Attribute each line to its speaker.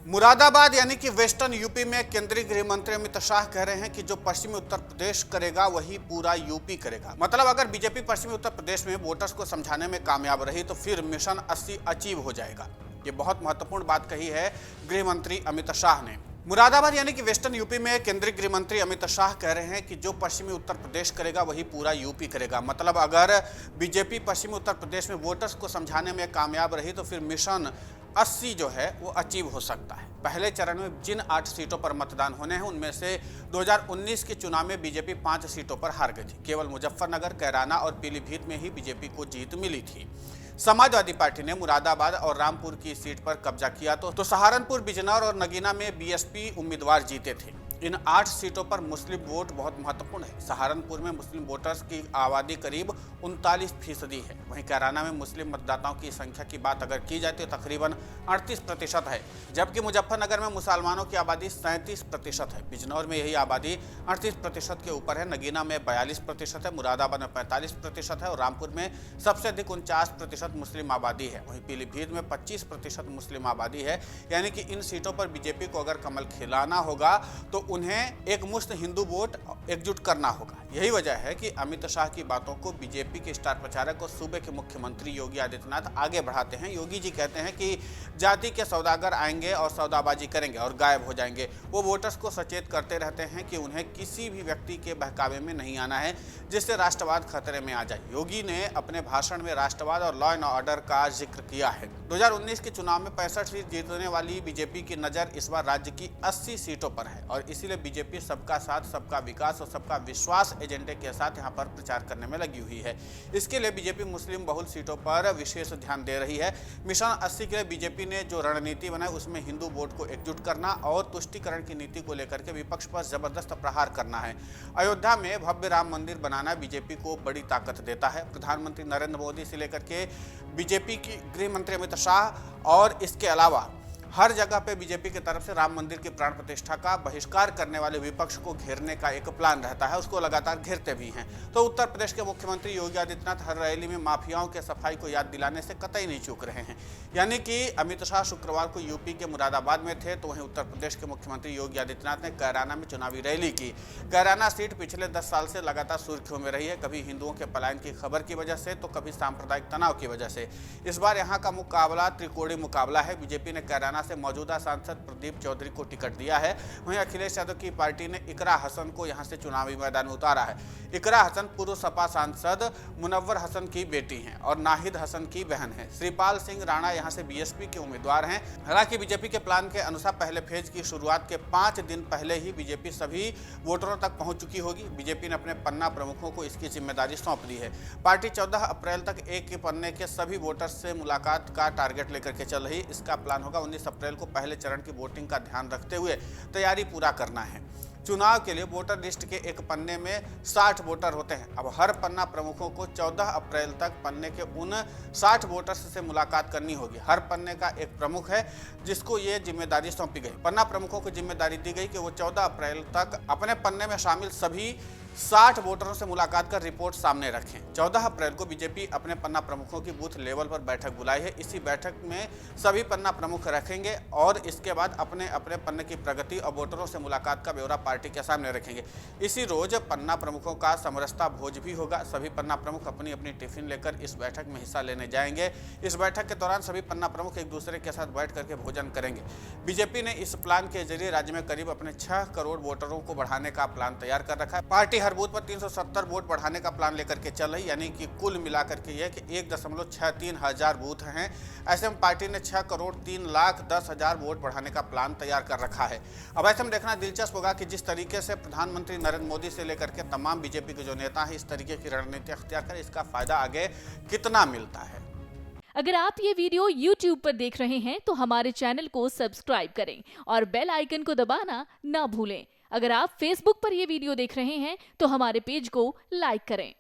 Speaker 1: मुरादाबाद यानी कि western UP में केंद्रीय गृह मंत्री अमित शाह कह रहे हैं कि जो पश्चिमी उत्तर प्रदेश करेगा वही पूरा यूपी करेगा। मतलब अगर बीजेपी पश्चिमी उत्तर प्रदेश में वोटर्स को समझाने में कामयाब रही तो फिर मिशन 80 अचीव हो जाएगा। ये बहुत महत्वपूर्ण बात कही है गृह मंत्री अमित शाह ने। मुरादाबाद यानी कि वेस्टर्न यूपी में केंद्रीय गृह मंत्री अमित शाह कह रहे हैं कि जो पश्चिमी उत्तर प्रदेश करेगा वही पूरा यूपी करेगा। मतलब अगर बीजेपी पश्चिमी उत्तर प्रदेश में वोटर्स को समझाने में कामयाब रही तो फिर मिशन 80 जो है वो अचीव हो सकता है। पहले चरण में जिन 8 सीटों पर मतदान होने हैं उनमें से 2019 के चुनाव में बीजेपी 5 सीटों पर हार गई थी। केवल मुजफ्फरनगर, कैराना और पीलीभीत में ही बीजेपी को जीत मिली थी। समाजवादी पार्टी ने मुरादाबाद और रामपुर की सीट पर कब्जा किया तो सहारनपुर, बिजनौर और नगीना में बीएसपी उम्मीदवार जीते थे। इन 8 सीटों पर मुस्लिम वोट बहुत महत्वपूर्ण है। सहारनपुर में मुस्लिम वोटर्स की आबादी करीब 39% है। वहीं कैराना में मुस्लिम मतदाताओं की संख्या की बात अगर की जाए तो तकरीबन 38% है, जबकि मुजफ्फरनगर में मुसलमानों की आबादी 37% है। बिजनौर में यही आबादी 38% के ऊपर है। नगीना में 42% है, मुरादाबाद में 45% है और रामपुर में सबसे अधिक 49% मुस्लिम आबादी है। वहीं पीलीभीत में 25% मुस्लिम आबादी है। यानी कि इन सीटों पर बीजेपी को अगर कमल खिलाना होगा तो उन्हें एक मुश्त हिंदू वोट एकजुट करना होगा। यही वजह है कि अमित शाह की बातों को बीजेपी के स्टार प्रचारक और सूबे के मुख्यमंत्री योगी आदित्यनाथ आगे बढ़ाते हैं। योगी जी कहते हैं कि जाति के सौदागर आएंगे और सौदाबाजी करेंगे और गायब हो जाएंगे। वो वोटर्स को सचेत करते रहते हैं कि उन्हें किसी भी व्यक्ति के बहकावे में नहीं आना है जिससे राष्ट्रवाद खतरे में आ जाए। योगी ने अपने भाषण में राष्ट्रवाद और लॉ एंड ऑर्डर का जिक्र किया है। 2019 के चुनाव में 65 सीट जीतने वाली बीजेपी की नजर इस बार राज्य की 80 सीटों पर है और इसीलिए बीजेपी सबका साथ, सबका विकास और सबका विश्वास एजेंडे के साथ यहां पर प्रचार करने में लगी हुई है। इसके लिए बीजेपी मुस्लिम बहुल सीटों पर विशेष ध्यान दे रही है। मिशन 80 के लिए बीजेपी ने जो रणनीति बनाई उसमें हिंदू वोट को एकजुट करना और तुष्टीकरण की नीति को लेकर के विपक्ष पर जबरदस्त प्रहार करना है। अयोध्या में भव्य राम मंदिर बनाना बीजेपी को बड़ी ताकत देता है। प्रधानमंत्री नरेंद्र मोदी से लेकर के बीजेपी की गृह मंत्री अमित शाह और इसके अलावा हर जगह पे बीजेपी की तरफ से राम मंदिर की प्राण प्रतिष्ठा का बहिष्कार करने वाले विपक्ष को घेरने का एक प्लान रहता है। उसको लगातार घेरते भी हैं। तो उत्तर प्रदेश के मुख्यमंत्री योगी आदित्यनाथ हर रैली में माफियाओं के सफाई को याद दिलाने से कतई नहीं चूक रहे हैं। यानी कि अमित शाह शुक्रवार को यूपी के मुरादाबाद में थे तो वहीं उत्तर प्रदेश के मुख्यमंत्री योगी आदित्यनाथ ने कैराना में चुनावी रैली की। कैराना सीट पिछले 10 साल से लगातार सुर्खियों में रही है, कभी हिंदुओं के पलायन की खबर की वजह से तो कभी सांप्रदायिक तनाव की वजह से। इस बार यहाँ का मुकाबला त्रिकोणीय मुकाबला है। बीजेपी ने कैराना से मौजूदा सांसद प्रदीप चौधरी को टिकट दिया है। वहीं अखिलेश यादव की पार्टी ने इकरा हसन को यहां से चुनावी मैदान में उतारा है। इकरा हसन पूर्व सपा सांसद मुनव्वर हसन की बेटी हैं और नाहिद हसन की बहन है। श्रीपाल सिंह राणा यहां से बीएसपी के उम्मीदवार हैं। हालांकि बीजेपी के प्लान के अनुसार पहले फेज की शुरुआत के 5 दिन पहले ही बीजेपी सभी वोटरों तक पहुंच चुकी होगी। बीजेपी ने अपने पन्ना प्रमुखों को इसकी जिम्मेदारी सौंप दी है। पार्टी 14 अप्रैल तक एक के पन्ने के सभी वोटर्स से मुलाकात का टारगेट लेकर के चल रही। इसका प्लान होगा 19 अप्रैल को पहले चरण की वोटिंग का ध्यान रखते हुए तैयारी पूरा करना है। चुनाव के लिए वोटर लिस्ट के एक पन्ने में 60 वोटर होते हैं। अब हर पन्ना प्रमुखों को 14 अप्रैल तक पन्ने के उन 60 वोटर्स से मुलाकात करनी होगी। हर पन्ने का एक प्रमुख है जिसको ये जिम्मेदारी सौंपी गई। पन्ना प्रमुखों को जिम्मेदारी दी गई कि वो 14 अप्रैल तक अपने पन्ने में शामिल सभी 60 वोटरों से मुलाकात कर रिपोर्ट सामने रखें। 14 अप्रैल को बीजेपी अपने पन्ना प्रमुखों की बूथ लेवल पर बैठक बुलाई है। इसी बैठक में सभी पन्ना प्रमुख रखेंगे और इसके बाद अपने अपने पन्ने की प्रगति और वोटरों से मुलाकात का ब्यौरा पार्टी के सामने रखेंगे। इसी रोज पन्ना प्रमुखों का समरसता भोज भी होगा। सभी पन्ना प्रमुख अपनी अपनी टिफिन लेकर इस बैठक में हिस्सा लेने जाएंगे। इस बैठक के दौरान सभी पन्ना प्रमुख एक दूसरे के साथ बैठ करके भोजन करेंगे। बीजेपी ने इस प्लान के जरिए राज्य में करीब अपने 6 करोड़ वोटरों को बढ़ाने का प्लान तैयार कर रखा है। पार्टी हर बूथ पर 370 वोट बढ़ाने का प्लान लेकर के चल रही, यानी कि कुल मिलाकर के यह कि 1.63 हजार बूथ हैं। ऐसे में पार्टी ने 6,03,10,000 वोट बढ़ाने का प्लान तैयार कर रखा है। अब ऐसे में देखना दिलचस्प होगा कि जिस तरीके से प्रधानमंत्री नरेंद्र मोदी से लेकर के तमाम बीजेपी के जो नेता हैं इस तरीके की रणनीति अख्तियार करें, इसका फायदा आगे कितना मिलता है।
Speaker 2: अगर आप ये वीडियो YouTube पर देख रहे हैं तो हमारे चैनल को सब्सक्राइब करें और बेल आइकन को दबाना ना भूलें। अगर आप Facebook पर ये वीडियो देख रहे हैं तो हमारे पेज को लाइक करें।